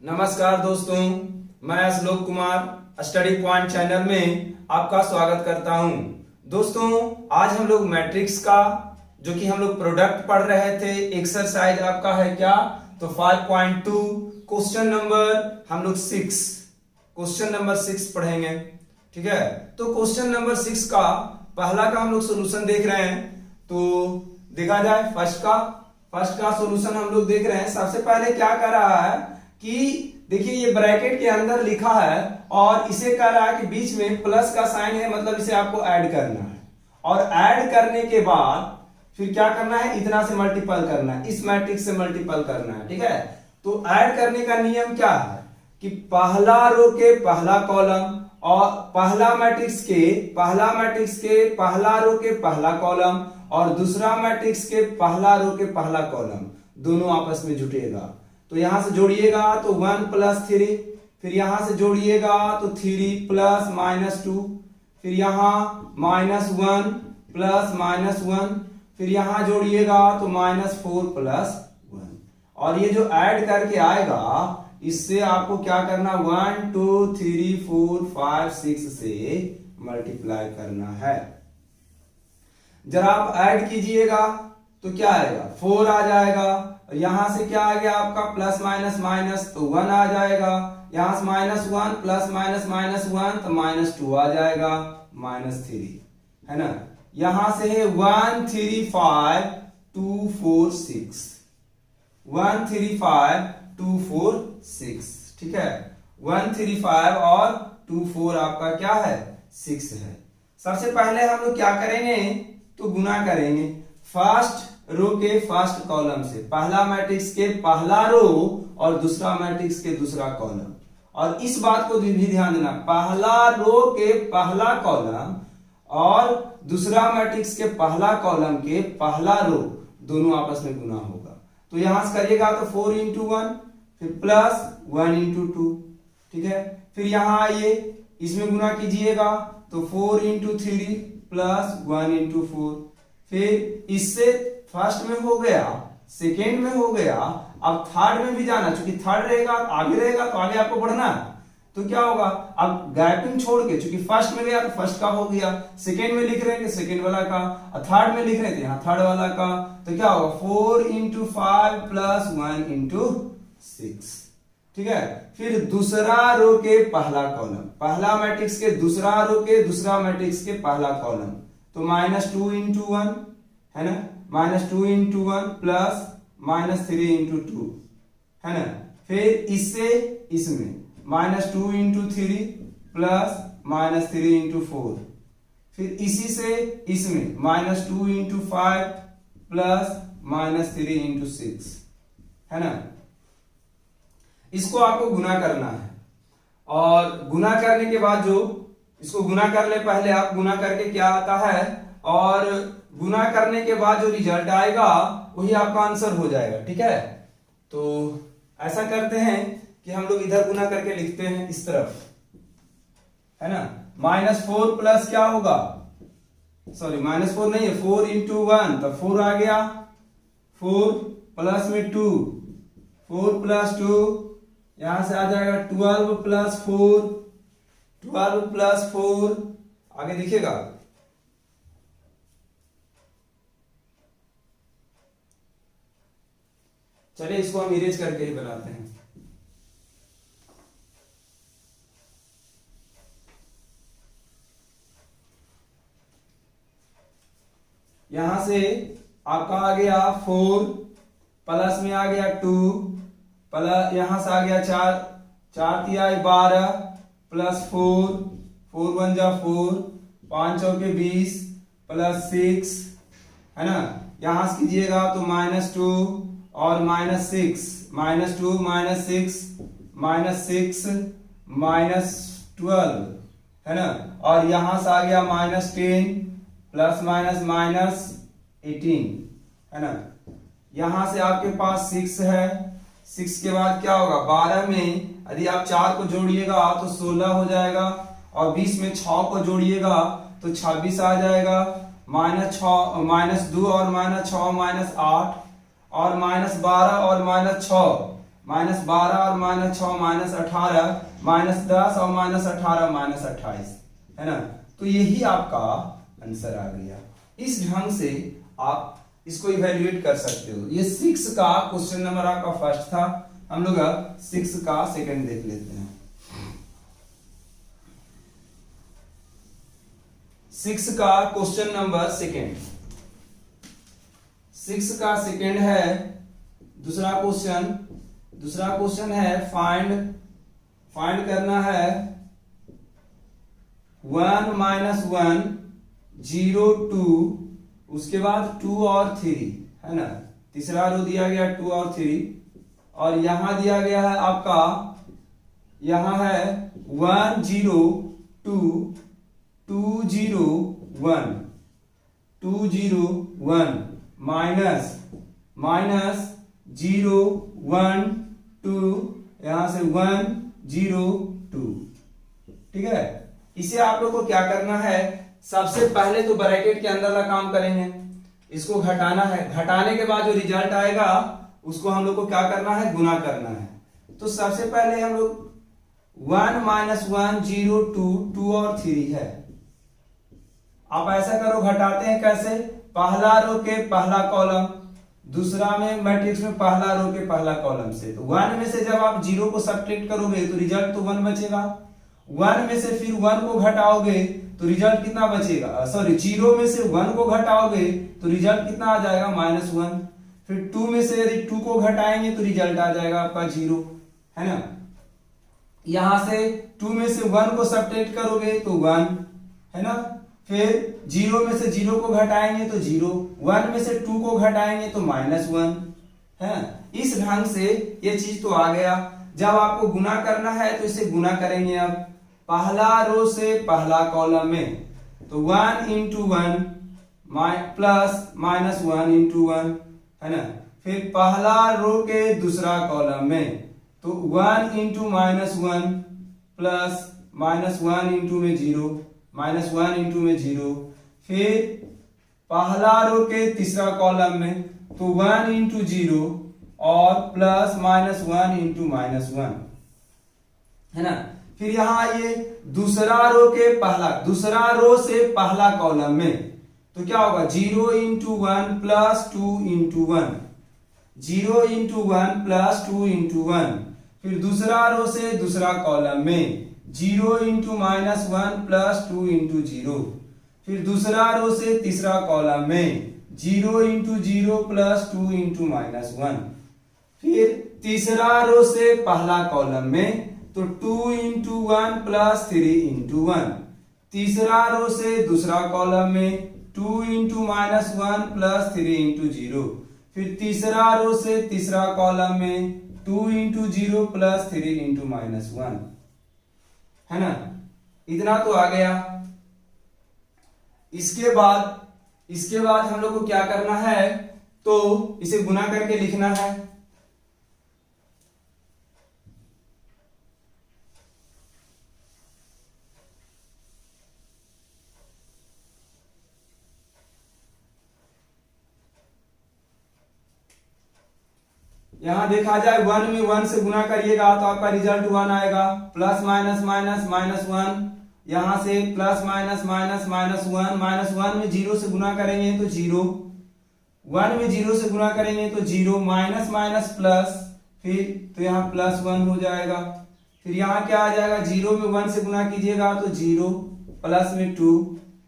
नमस्कार दोस्तों, मैं श्लोक कुमार स्टडी पॉइंट चैनल में आपका स्वागत करता हूं। दोस्तों, आज हम लोग मैट्रिक्स का जो कि हम लोग प्रोडक्ट पढ़ रहे थे, एक्सरसाइज आपका है क्या, तो 5.2 क्वेश्चन नंबर हम लोग 6 पढ़ेंगे। ठीक है, तो क्वेश्चन नंबर 6 का पहला का हम लोग सोल्यूशन देख रहे हैं। तो देखा जाए फर्स्ट का सोल्यूशन हम लोग देख रहे हैं। सबसे पहले क्या कर रहा है कि देखिए ये ब्रैकेट के अंदर लिखा है और इसे कह रहा है कि बीच में प्लस का साइन है, मतलब इसे आपको ऐड करना है। और ऐड करने के बाद फिर क्या करना है, इतना से मल्टीपल करना है, इस मैट्रिक्स से मल्टीपल करना है। ठीक है, तो ऐड करने का नियम क्या है कि पहला रो के पहला कॉलम और पहला मैट्रिक्स के पहला रो के पहला कॉलम और दूसरा मैट्रिक्स के पहला रो के पहला कॉलम दोनों आपस में जुटेगा। तो यहां से जोड़िएगा तो 1 + 3, फिर यहां से जोड़िएगा तो 3 + -2, फिर यहां -1 + -1, फिर यहां जोड़िएगा तो -4 + 1। और ये जो ऐड करके आएगा इससे आपको क्या करना, 1 2 3 4 5 6 से मल्टीप्लाई करना है। जरा आप ऐड कीजिएगा तो क्या आएगा, 4 आ जाएगा। और यहां से क्या आ गया आपका प्लस माइनस माइनस, तो 1 आ जाएगा। यहां से -1 + -1 तो -2 आ जाएगा, -3 है ना। यहां से है 1 3 5 2 4 6, 1 3 5 2 4 6। ठीक है, 1 3 5 और 2 4 आपका क्या है, 6 है। सबसे पहले हम लोग क्या करेंगे, तो गुना करेंगे फर्स्ट रो के फर्स्ट कॉलम से, पहला मैट्रिक्स के पहला रो और दूसरा मैट्रिक्स के दूसरा कॉलम। और इस बात को भी ध्यान देना, पहला रो के पहला कॉलम और दूसरा मैट्रिक्स के पहला कॉलम के पहला रो दोनों आपस में गुना होगा। तो यहां से करिएगा तो 4 × 1, फिर +1 × 2। ठीक है, फिर यहां आइए इसमें गुना कीजिएगा तो 4 × 3 + 1 × 4। फिर इससे फर्स्ट में हो गया, सेकेंड में हो गया, अब थर्ड में भी जाना, चूंकि थर्ड रहेगा आगे रहेगा तो आगे आपको बढ़ना है। तो क्या होगा, अब गैपिंग छोड़ के, चूंकि फर्स्ट में गया तो फर्स्ट का हो गया, सेकेंड में लिख रहे हैं सेकेंड वाला का, और थर्ड में लिख रहे थे यहाँ थर्ड वाला का। तो क्या होगा, 4 × 5 + 1 × 6। ठीक है, फिर दूसरा रो के पहला कॉलम, पहला मैट्रिक्स के दूसरा रो के दूसरा मैट्रिक्स के पहला कॉलम, तो -2 × 1 है ना, -2 × 1 + -3 × 2 है ना। फिर इससे इसमें -2 × 3 + -3 × 4, फिर इसी से इसमें -2 × 5 + -3 × 6 है ना। इसको आपको गुना करना है और गुना करने के बाद जो इसको गुना कर ले, पहले आप गुना करके क्या आता है, और गुना करने के बाद जो रिजल्ट आएगा वही आपका आंसर हो जाएगा। ठीक है, तो ऐसा करते हैं कि हम लोग इधर गुना करके लिखते हैं इस तरफ, है ना। -4 प्लस क्या होगा, सॉरी -4 नहीं है, 4 × 1 तो 4 आ गया, 4 प्लस में 2, 4 + 2 यहां से आ जाएगा 12 + 4, 12 + 4 आगे दिखेगा। चलिए इसको हम इरेज करके ही बनाते हैं। यहां से आपका आ गया 4, प्लस में आ गया 2, प्लस यहां से आ गया 4, 4 × 3 = 12 + 4, 4 × 1 = 4, 5 × 4 = 20 + 6 है ना। यहां से कीजिएगा तो -2 और -6, -2 -6 -12 है ना। और यहां से आ गया -10 ± -18 है ना। यहां से आपके पास 6 है, 6 के बाद क्या होगा, 12 में यदि आप 4 को जोड़िएगा तो 16 हो जाएगा, और 20 में 6 को जोड़िएगा तो 26 आ जाएगा, -2 और -6 -8 और -12 और -6 -12 और -6 -18 -10 और -18 -28, है ना। तो यही आपका आंसर आ गया। इस ढंग से आप इसको इवेल्युएट कर सकते हो। ये 6 का क्वेश्चन नंबर आपका फर्स्ट था। हम लोग अब 6 का सेकंड देख लेते हैं। 6 का क्वेश्चन नंबर सेकंड, 6 का सेकंड है दूसरा क्वेश्चन है फाइंड करना है 1 - 1 0 2, उसके बाद 2 और 3, है ना। तीसरा रो दिया गया 2 और 3, और यहां दिया गया है आपका, यहां है 1 0 2 2 0 1 2 0 1 माइनस 0 1 2, यहां से 1 0 2, ठीक है। इसे आप लोग को क्या करना है, सबसे पहले तो ब्रैकेट के अंदर का काम करेंगे, इसको घटाना है। घटाने के बाद जो रिजल्ट आएगा उसको हम लोग को क्या करना है, गुना करना है। तो सबसे पहले हम लोग 1 - 1 0 2 2 और 3 है। आप ऐसा करो, घटाते हैं कैसे, पहला रो के पहला कॉलम, दूसरा में मैट्रिक्स में पहला रो के पहला कॉलम से। तो 1 में से जब आप 0 को सब्ट्रैक्ट करोगे तो रिजल्ट तो 1 बचेगा। 1 में से फिर 1 को घटाओगे तो रिजल्ट कितना बचेगा, सॉरी 0 में से 1 को घटाओगे तो रिजल्ट कितना आ जाएगा, -1। फिर 2 में से यदि 2 को घटाएंगे तो रिजल्ट आ जाएगा आपका 0, है ना। यहां से 2 में से 1 को सब्ट्रैक्ट करोगे तो 1, है ना। फिर 0 में से 0 को घटाएंगे तो 0, 1 में से 2 को घटाएंगे तो -1, है। इस ढंग से ये चीज तो आ गया। जब आपको गुना करना है तो इसे गुना करेंगे अब पहला रो से पहला कॉलम में, तो 1 × 1 प्लस -1 × 1, है ना। फिर पहला रो के दूसरा कॉलम में, तो 1 × -1 प्लस -1 × में 0 -1 × में 0। फिर पहला रो के तीसरा कॉलम में, तो 1 × 0 और प्लस -1 × -1, है ना। फिर यहां ये दूसरा रो से पहला कॉलम में, तो क्या होगा, 0 × 1 प्लस 2 × 1, 0 × 1 प्लस 2 × 1। फिर दूसरा रो से दूसरा कॉलम में 0 × -1 प्लस 2 × 0। फिर दूसरा रो से तीसरा कॉलम में 0 × 0 प्लस 2 × -1। फिर तीसरा रो से पहला कॉलम में, तो 2 × 1 प्लस 3 × 1। तीसरा रो से दूसरा कॉलम में 2 × -1 प्लस 3 × 0। फिर तीसरा रो से तीसरा कॉलम में 2 × 0 प्लस 3 × -1, है ना। इतना तो आ गया। इसके बाद हम लोग को क्या करना है, तो इसे गुना करके लिखना है। यहां देखा जाए 1 में 1 से गुना करिएगा तो आपका रिजल्ट 1 आएगा, प्लस माइनस माइनस -1, यहां से प्लस माइनस माइनस -1 -1 में 0 से गुना करेंगे तो 0, 1 में 0 से गुना करेंगे तो 0, माइनस माइनस प्लस, फिर तो यहाँ +1 हो जाएगा। फिर यहाँ क्या आ जाएगा, 0 में 1 से गुना कीजिएगा तो 0, प्लस में 2,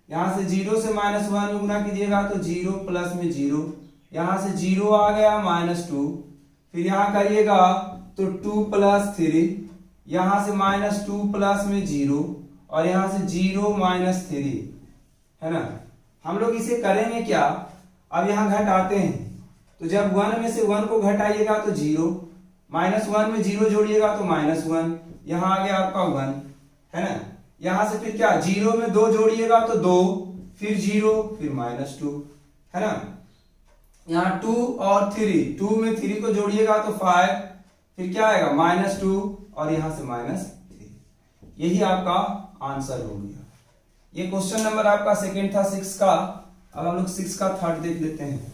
यहाँ से 0 से -1 में गुना कीजिएगा तो 0, प्लस में 0, यहाँ से 0 आ गया -2। फिर यहाँ करिएगा तो 2 + 3, यहाँ से -2 प्लस में 0 और यहाँ से 0 - 3, है ना। हम लोग इसे करेंगे क्या, अब यहाँ घटाते हैं तो जब 1 में से 1 को घटाइएगा तो 0, -1 में 0 जोड़िएगा तो -1, यहाँ आ गया आपका 1, है ना। यहाँ से फिर क्या, 0 में 2 जोड़िएगा तो 2, फिर 0, फिर -2, है ना। यहाँ 2 और 3, 2 में 3 को जोड़िएगा तो 5, फिर क्या आएगा -2 और यहां से -3। यही आपका आंसर हो गया। ये क्वेश्चन नंबर आपका सेकंड था 6 का। अब हम लोग 6 का थर्ड देख लेते हैं।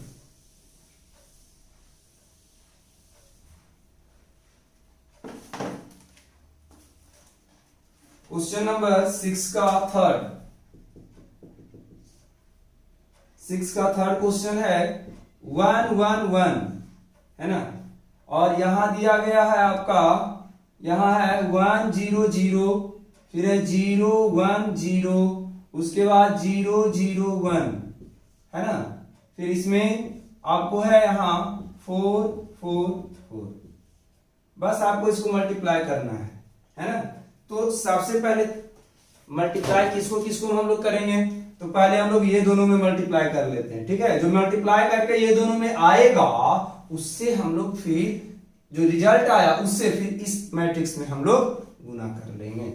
क्वेश्चन नंबर 6 का थर्ड क्वेश्चन है 111 है ना। और यहां दिया गया है आपका, यहां है 100, फिर है 010, उसके बाद 001 है ना। फिर इसमें आपको है यहां 444। बस आपको इसको मल्टीप्लाई करना है ना। तो सबसे पहले मल्टीप्लाई किसको किसको हम लोग करेंगे, तो पहले हम लोग ये दोनों में मल्टीप्लाई कर लेते हैं, ठीक है। जो मल्टीप्लाई करके ये दोनों में आएगा उससे हम लोग फिर जो रिजल्ट आया उससे फिर इस मैट्रिक्स में हम लोग गुना कर लेंगे।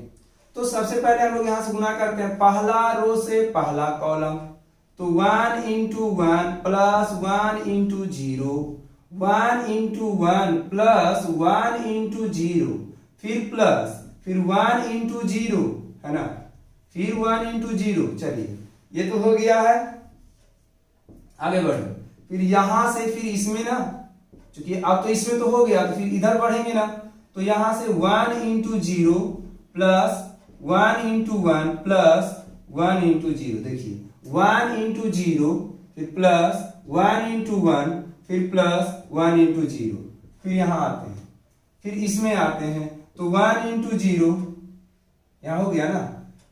तो सबसे पहले हम लोग यहां से गुना करते हैं, पहला रो से पहला कॉलम, तो 1 into 1 plus 1 into 0, 1 into 1 plus 1 into 0, फिर 1 into 0 है ना, फिर 1 into 0। चलिए ये तो हो गया है, आगे बढ़ो। फिर यहां से फिर इसमें ना, क्योंकि अब तो इसमें तो हो गया तो फिर इधर बढ़ेंगे ना, तो यहां से 1 into 0 plus 1 into 1 plus 1 into 0। देखिए 1 into 0, फिर प्लस 1 into 1, फिर प्लस 1 into 0। फिर यहां आते हैं, फिर इसमें आते हैं, तो 1 into 0 यहां हो गया ना,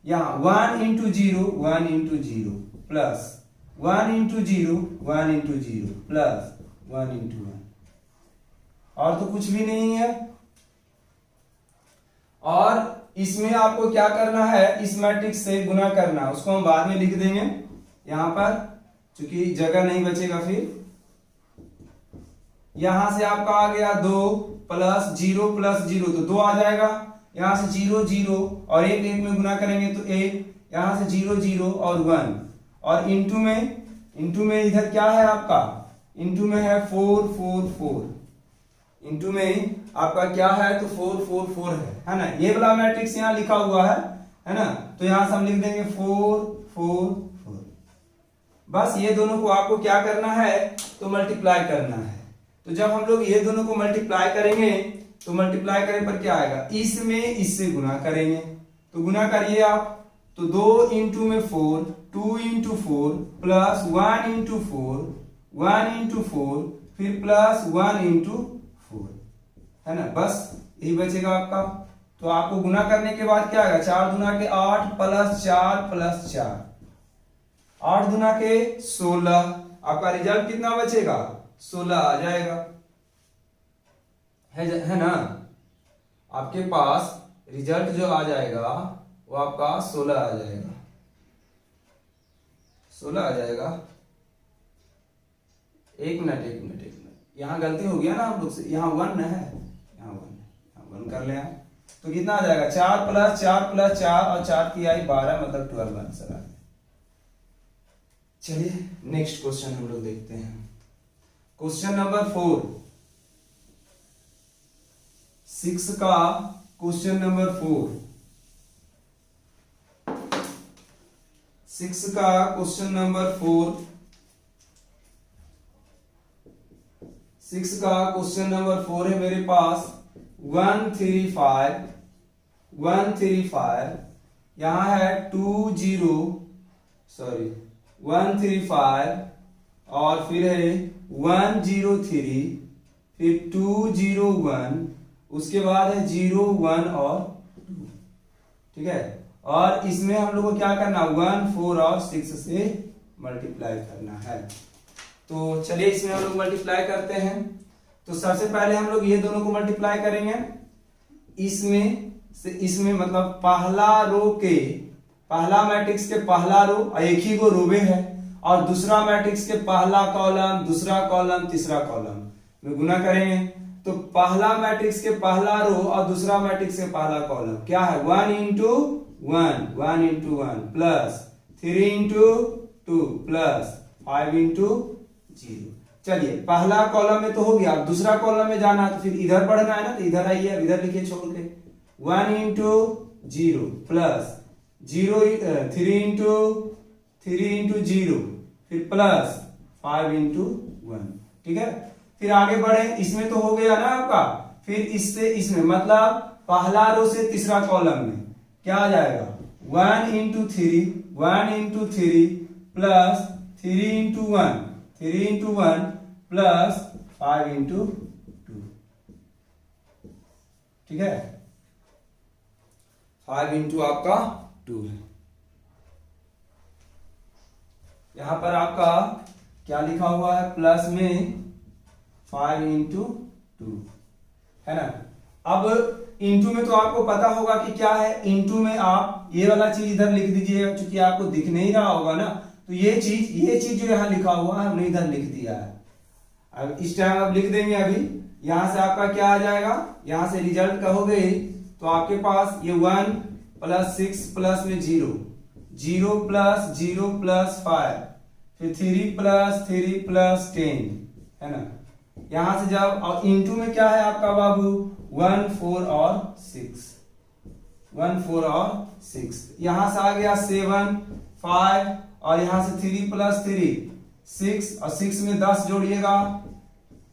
यहां 1 into 0, 1 into 0 plus 1 into 0, 1 into 0 plus 1 into 1। और तो कुछ भी नहीं है। और इसमें आपको क्या करना है, इस मैट्रिक्स से गुना करना, उसको हम बाद में लिख देंगे यहां पर, क्योंकि जगह नहीं बचेगा। फिर यहां से आपका आ गया 2 प्लस 0 प्लस 0, तो 2 आ जाएगा। यहां से 0 0 और एक में गुना करेंगे तो 1, यहां से 0 0 और 1, और इंटू में इधर क्या है आपका, इंटू में है 4 4 4, इंटू में आपका क्या है तो 4 4 4 है ना। ये वाला मैट्रिक्स यहाँ लिखा हुआ है ना, तो यहां से हम लिख देंगे 4 4 4। बस ये दोनों को आपको क्या करना है तो मल्टीप्लाई करना है। तो जब हम लोग ये दोनों को मल्टीप्लाई करेंगे तो मल्टीप्लाई करने पर क्या आएगा, इसमें इससे गुना करेंगे, तो गुना करिए आप, तो 2 इंटू में 4, 2 इंटू 4 प्लस 1 इंटू 4, 1 इंटू 4, फिर प्लस 1 इंटू 4 है ना। बस यही बचेगा आपका। तो आपको गुना करने के बाद क्या आएगा, 4 दुना के 8 प्लस 4 प्लस 4, 8 दुना के 16, आपका रिजल्ट कितना बचेगा 16 आ जाएगा, है ना। आपके पास रिजल्ट जो आ जाएगा वो आपका 16 आ जाएगा, 16 आ जाएगा। एक मिनट यहां गलती हो गया ना आप लोग से, यहां 1 है, यहां 1 कर ले आप, तो कितना आ जाएगा 4 प्लस 4 प्लस 4 और 4 की आई 12, मतलब 12 आंसर आ गया। चलिए नेक्स्ट क्वेश्चन हम लोग देखते हैं, क्वेश्चन नंबर 4, 6 का क्वेश्चन नंबर 4, 6 का क्वेश्चन नंबर 4, 6 का क्वेश्चन नंबर 4 है मेरे पास 135, यहां है 135 और फिर है 103, फिर 201, उसके बाद है 01 और 2, ठीक है। और इसमें हम लोग को क्या करना, 1 4 और 6 से मल्टीप्लाई करना है। तो चलिए इसमें हम लोग मल्टीप्लाई करते हैं। तो सबसे पहले हम लोग ये दोनों को मल्टीप्लाई करेंगे, इसमें मतलब पहला मैट्रिक्स के पहला रो, एक ही को रोवे है, और दूसरा मैट्रिक्स के पहला कॉलम, दूसरा कॉलम, तीसरा कॉलम में गुना करेंगे। तो पहला मैट्रिक्स के पहला रो और दूसरा मैट्रिक्स के पहला कॉलम क्या है, 1 into 1 plus 3 into 2 plus 5 into 0। चलिए पहला कॉलम में तो हो गया, अब दूसरा कॉलम में जाना है तो फिर इधर बढ़ना है ना, तो इधर आइए, अब इधर लिखिए छोड़ के, 1 इंटू 0 प्लस 3 इंटू 0, फिर प्लस 5 इंटू 1, ठीक है। फिर आगे बढ़े, इसमें तो हो गया ना आपका, फिर इससे इसमें मतलब पहला रो से तीसरा कॉलम में, क्या आ जाएगा 1 into three plus 3 into one plus 5 into two. ठीक है, 5 इंटू आपका 2 है। यहां पर आपका क्या लिखा हुआ है, प्लस में 5 इंटू 2 है ना। अब इंटू में तो आपको पता होगा कि क्या है, इंटू में आप ये वाला चीज इधर लिख दीजिएगा, क्योंकि आपको दिख नहीं रहा होगा ना। तो ये चीज जो यहाँ लिखा हुआ है हमने इधर लिख दिया है। अब इस टाइम आप लिख देंगे। अभी यहां से आपका क्या आ जाएगा, यहां से रिजल्ट कहोगे तो आपके पास ये 1 प्लस 6 प्लस में 0 प्लस 5 फिर 3 प्लस 10 है ना। यहां से जब और इंटू में क्या है आपका बाबू 1 4 और 6 यहां से आ गया 7 5 और यहां से 3 प्लस 6 और 6 में 10 जोड़िएगा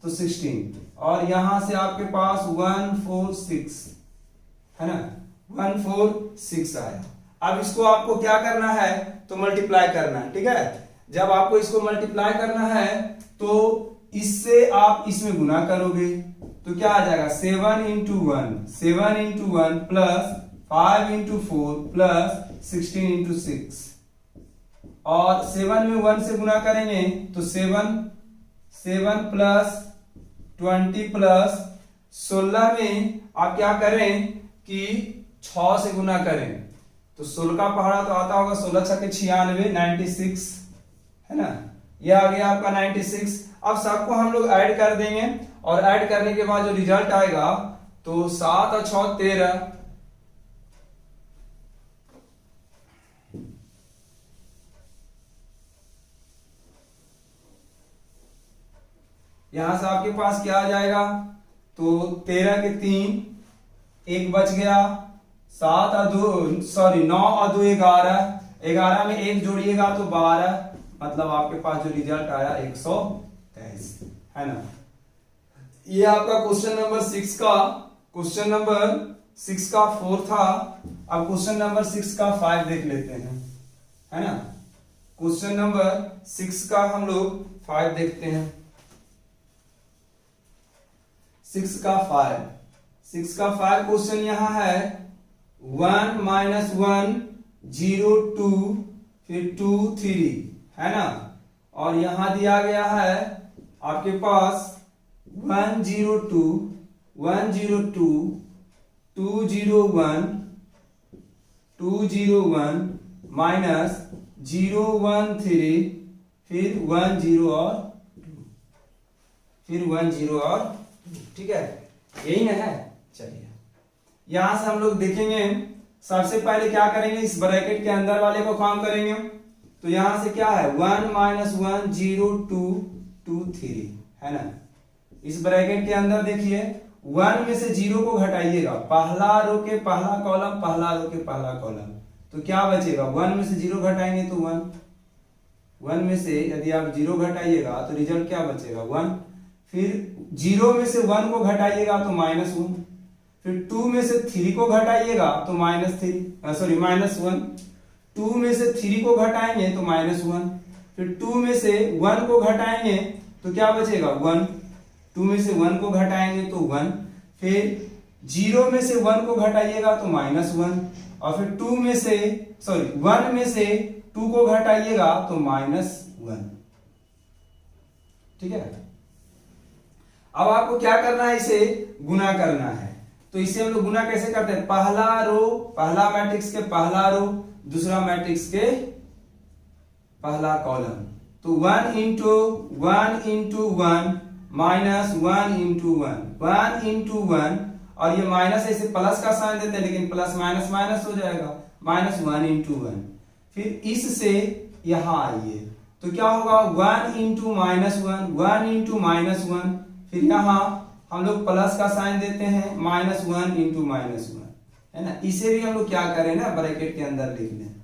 तो 16 और यहां से आपके पास 1 4 6 है ना, 1 4 6 आया। अब इसको आपको क्या करना है, तो मल्टीप्लाई करना है। ठीक है, जब आपको इसको मल्टीप्लाई करना है तो इससे आप इसमें गुना करोगे तो क्या आ जाएगा 7 into one plus 5 into 4 plus 16 into 6 और 7 में 1 से गुना करेंगे तो 7 प्लस 20 प्लस 16 में आप क्या करें कि 6 से गुना करें तो 16 का पहाड़ा तो आता होगा 16 छक्के 96 है ना। ये आ गया आपका 96। अब सबको हम लोग ऐड कर देंगे और ऐड करने के बाद जो रिजल्ट आएगा तो 7 और 6 13 यहां से आपके पास क्या आ जाएगा तो 13 के 3 1 बच गया, 7 और 2 सॉरी 9 और 2 11 में 1 जोड़िएगा तो 12, मतलब आपके पास जो रिजल्ट आया 123 है ना। ये आपका क्वेश्चन नंबर 6 का 4 था। अब क्वेश्चन नंबर 6 का 5 देख लेते हैं, है ना। क्वेश्चन नंबर 6 का हम लोग 5 देखते हैं। 6 का 5 क्वेश्चन यहां है 1 माइनस 1 0 2 फिर 2 3 है ना। और यहां दिया गया है आपके पास 102 201 माइनस 013 फिर 10 और 2 फिर 10 और 2। ठीक है, यही ना है। चलिए यहां से हम लोग देखेंगे, सबसे पहले क्या करेंगे, इस ब्रैकेट के अंदर वाले को काम करेंगे। तो यहां से क्या है 1 माइनस 1 0 2 2 3 है ना। इस ब्रैकेट के अंदर देखिए 1 में से 0 को घटाइएगा, पहला रो के पहला कॉलम, पहला रो के पहला कॉलम, तो क्या बचेगा 1 में से 0 घटाएंगे तो 1 में से यदि आप 0 घटाइएगा तो रिजल्ट क्या बचेगा 1। फिर 0 में से 1 को घटाइएगा तो -1, फिर 2 में से 3 को घटाइएगा तो -1, 2 में से 3 को घटाएंगे तो -1, फिर 2 में से 1 को घटाएंगे तो क्या बचेगा 1, 2 में से 1 को घटाएंगे तो 1, फिर 0 में से 1 को घटाइएगा तो -1 और फिर 1 में से 2 को घटाइएगा तो -1। ठीक है, अब आपको क्या करना है, इसे गुना करना है। तो इसे हम लोग गुना कैसे करते हैं, पहला मैट्रिक्स के पहला रो, दूसरा मैट्रिक्स के पहला कॉलम। तो 1 इंटू 1 माइनस 1 इंटू 1 और ये माइनस ऐसे प्लस का साइन देते हैं लेकिन प्लस माइनस माइनस हो जाएगा, -1 इंटू 1। फिर इससे यहां आइए तो क्या होगा 1 इंटू -1 फिर यहां हम लोग प्लस का साइन देते हैं -1 इंटू -1 है ना। इसे भी हम लोग क्या करें ना ब्रैकेट के अंदर लिख लें।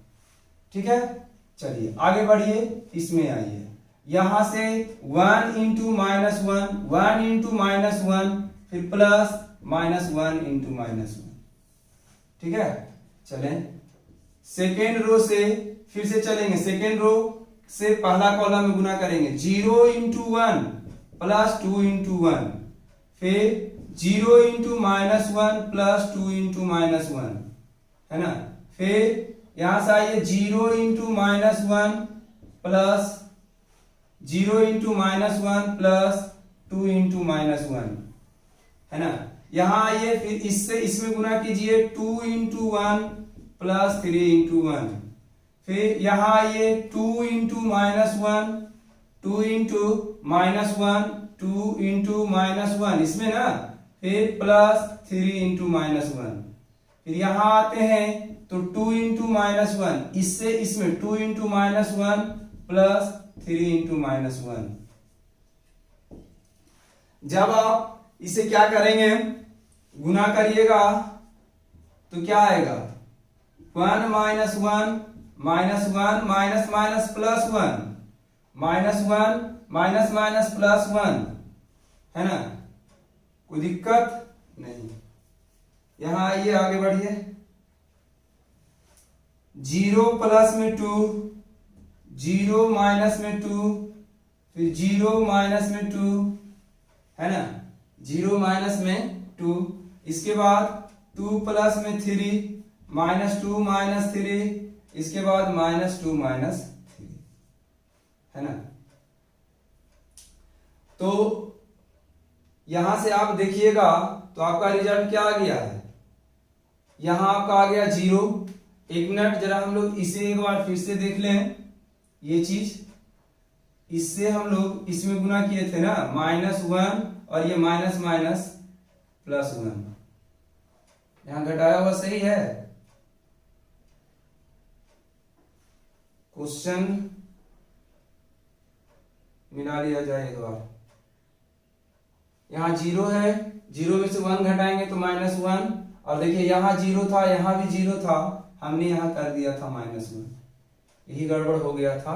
ठीक है, चलिए आगे बढ़िए, इसमें आइए, यहां से 1 इंटू -1 फिर प्लस -1 इंटू -1। ठीक है, चलें, सेकेंड रो से फिर से चलेंगे, सेकेंड रो से पहला कॉलम में गुना करेंगे, 0 इंटू 1 प्लस 2 इंटू 1, फिर 0 इंटू -1 प्लस 2 इंटू -1, है ना। फिर यहां से आइए 0 into -1 plus 0 into -1 plus 2 into -1, है ना। यहां आइए फिर इससे इसमें गुना कीजिए, 2 इंटू 1 प्लस 3 इंटू 1, फिर यहां आइए 2 इंटू -1, 2 इंटू -1, 2 इंटू -1 इसमें ना, फिर प्लस 3 इंटू -1, फिर यहां आते हैं तो 2 इंटू -1 इससे इसमें 2 इंटू -1 प्लस 3 इंटू -1। जब आप इसे क्या करेंगे, गुना करिएगा तो क्या आएगा, 1 -1 -1 minus minus plus 1, -1 minus minus plus 1, है ना, कोई दिक्कत नहीं। यहां आइए, आगे बढ़िए, 0 प्लस में 2, 0 माइनस में 2, फिर 0 माइनस में 2, है ना, 0 माइनस में 2, इसके बाद 2 प्लस में 3, -2 -3, इसके बाद -2 -3, है ना। तो यहां से आप देखिएगा तो आपका रिजल्ट क्या आ गया है, यहां आपका आ गया 0। एक मिनट जरा हम लोग इसे एक बार फिर से देख लें, ये चीज इससे हम लोग इसमें गुना किए थे ना, -1 और ये माइनस माइनस प्लस 1, यहां घटाया हुआ सही है। क्वेश्चन मिला लिया जाए एक बार, यहां 0 है, 0 में से 1 घटाएंगे तो -1, और देखिए यहां 0 था, यहां भी 0 था, हमने यहां कर दिया था -1, यही गड़बड़ हो गया था,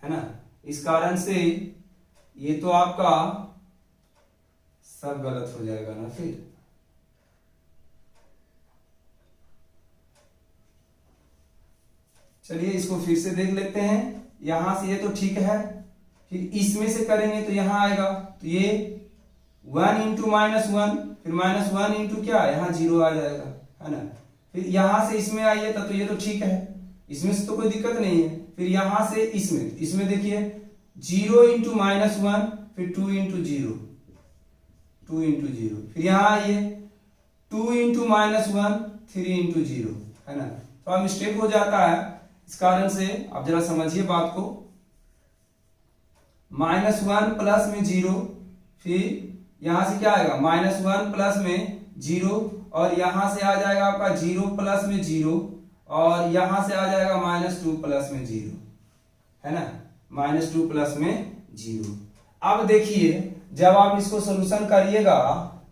है ना। इस कारण से ये तो आपका सब गलत हो जाएगा ना। फिर चलिए इसको फिर से देख लेते हैं, यहां से ये तो ठीक है, फिर इसमें से करेंगे तो यहां आएगा, तो ये 1 इंटू -1, फिर -1 इंटू क्या, यहाँ 0 आ जाएगा, है ना। फिर यहां से इसमें आइए तो ये तो ठीक है, इसमें से तो कोई दिक्कत नहीं है। फिर यहां से इसमें देखिए 0 इंटू -1, फिर 2 इंटू 0, 2 इंटू 0, फिर यहां आइए 2 इंटू -1, 3 इंटू 0, है ना। थोड़ा मिस्टेक हो जाता है, इस कारण से आप जरा समझिए बात को। -1 प्लस में 0, फिर यहां से क्या आएगा, -1 प्लस में 0, और यहां से आ जाएगा आपका 0 प्लस में 0, और यहां से आ जाएगा -2 प्लस में 0, है ना, -2 प्लस में 0। अब देखिए जब आप इसको सोल्यूशन करिएगा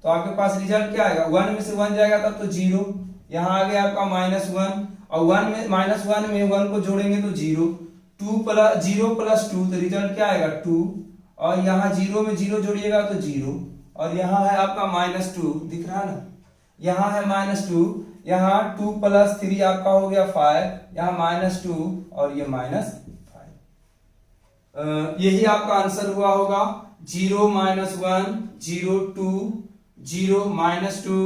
तो आपके पास रिजल्ट क्या आएगा, 1 में से 1 जाएगा तब तो 0, यहां आ गया आपका -1, और 1 में -1 में 1 को जोड़ेंगे तो 0, 0 प्लस 2 तो रिजल्ट क्या आएगा 2, और यहाँ 0 में 0 जोड़िएगा तो 0, और यहाँ है आपका -2, दिख रहा है ना, यहाँ है -2, यहाँ 2 प्लस 3 आपका हो गया 5, यहाँ -2 और ये -5। यही आपका आंसर हुआ होगा, 0 -1 0 2 0 -2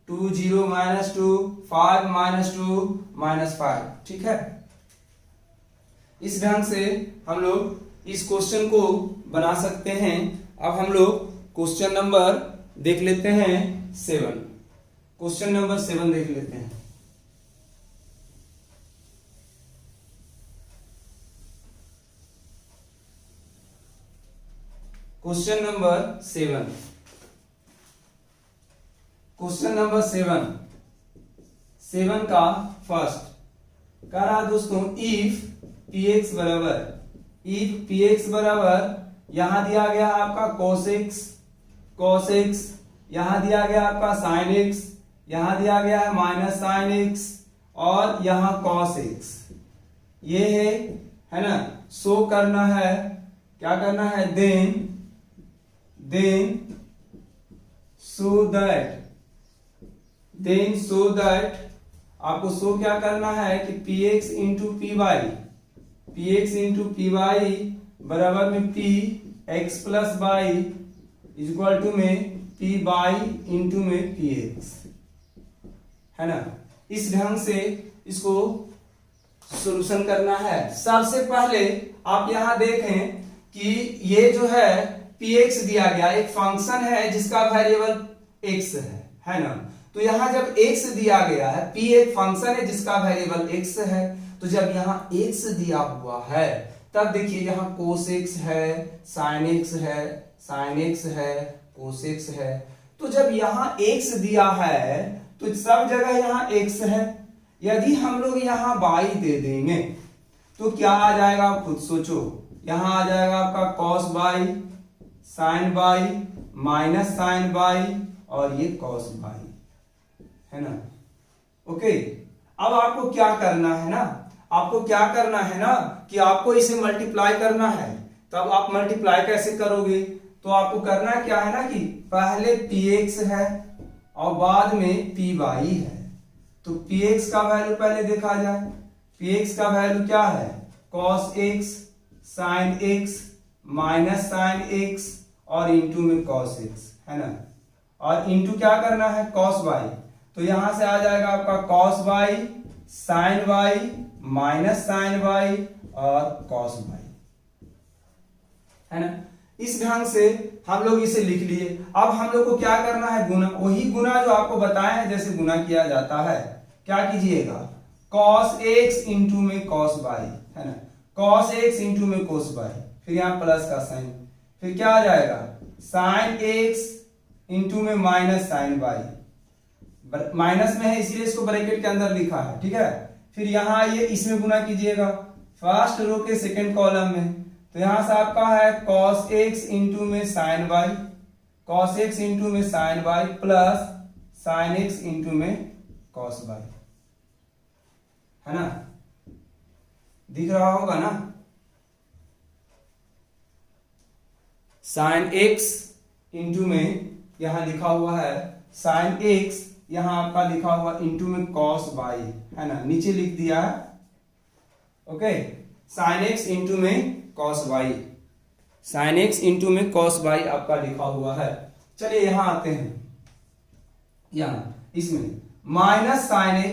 2 0 -2 5 -2 -5, ठीक है। इस ढंग से हम लोग इस क्वेश्चन को बना सकते हैं। अब हम लोग क्वेश्चन नंबर देख लेते हैं 7, क्वेश्चन नंबर 7 देख लेते हैं। क्वेश्चन नंबर 7, क्वेश्चन नंबर 7 का फर्स्ट कह रहा दोस्तों, इफ px बराबर यहां दिया गया आपका cos x, यहां दिया गया आपका sin x, यहां दिया गया है -sin x, और यहां cos x, ये है ना। शो करना है, क्या करना है, देन so that आपको शो क्या करना है कि P X into P Y बराबर में P X plus Y equal to में पी वाई इंटू में पी एक्स, है ना। इस ढंग से इसको सॉल्यूशन करना है। सबसे पहले आप यहां देखें कि ये जो है px दिया गया एक फंक्शन है जिसका वेरिएबल x है ना। तो यहां जब x दिया गया है, p एक फंक्शन है जिसका वेरिएबल x है, तो जब यहां x दिया हुआ है तब देखिए यहां cos x है, sin x है, cos x है। तो जब यहां x दिया है तो सब जगह यहां x है। यदि हम लोग यहां y दे देंगे तो क्या आ जाएगा, आप खुद सोचो। यहां आ जाएगा आपका cos y sin y minus sin y और ये cos y, है ना। ओके, अब आपको क्या करना है ना, कि आपको इसे मल्टीप्लाई करना है। तो अब आप मल्टीप्लाई कैसे करोगे, तो आपको करना क्या है ना कि पहले px है और बाद में py है। तो px का वैल्यू पहले देखा जाए। px का वैल्यू क्या है, cos x sin x minus sin x और इंटू में cos x, है ना। और इंटू क्या करना है, cos y। तो यहां से आ जाएगा आपका cos y sin y minus sin y और cos y, है ना। इस ढंग से हम लोग इसे लिख लिए। अब हम लोग को क्या करना है, गुना। वही गुना जो आपको बताया है जैसे गुना किया जाता है। क्या कीजिएगा, cos x इंटू में cos y, है ना। cos x इंटू में cos y, फिर यहाँ प्लस का साइन, फिर क्या आ जाएगा sin x इंटू में माइनस sin y। माइनस में है इसीलिए इसको ब्रैकेट के अंदर लिखा है, ठीक है। फिर यहाँ ये इसमें गुना कीजिएगा फर्स्ट रो के सेकेंड कॉलम में। तो यहां से आपका है cos x इंटू में sin y, cos x into में sin y plus sin x into में cos y, है ना। दिख रहा होगा ना, sin x इंटू में यहां लिखा हुआ है sin x, यहां आपका लिखा हुआ इंटू में cos y, है ना, नीचे लिख दिया है। ओके, sin x इंटू में cos y, sin x into में cos y आपका लिखा हुआ है। चलिए यहां आते हैं, यहां इसमें माइनस sin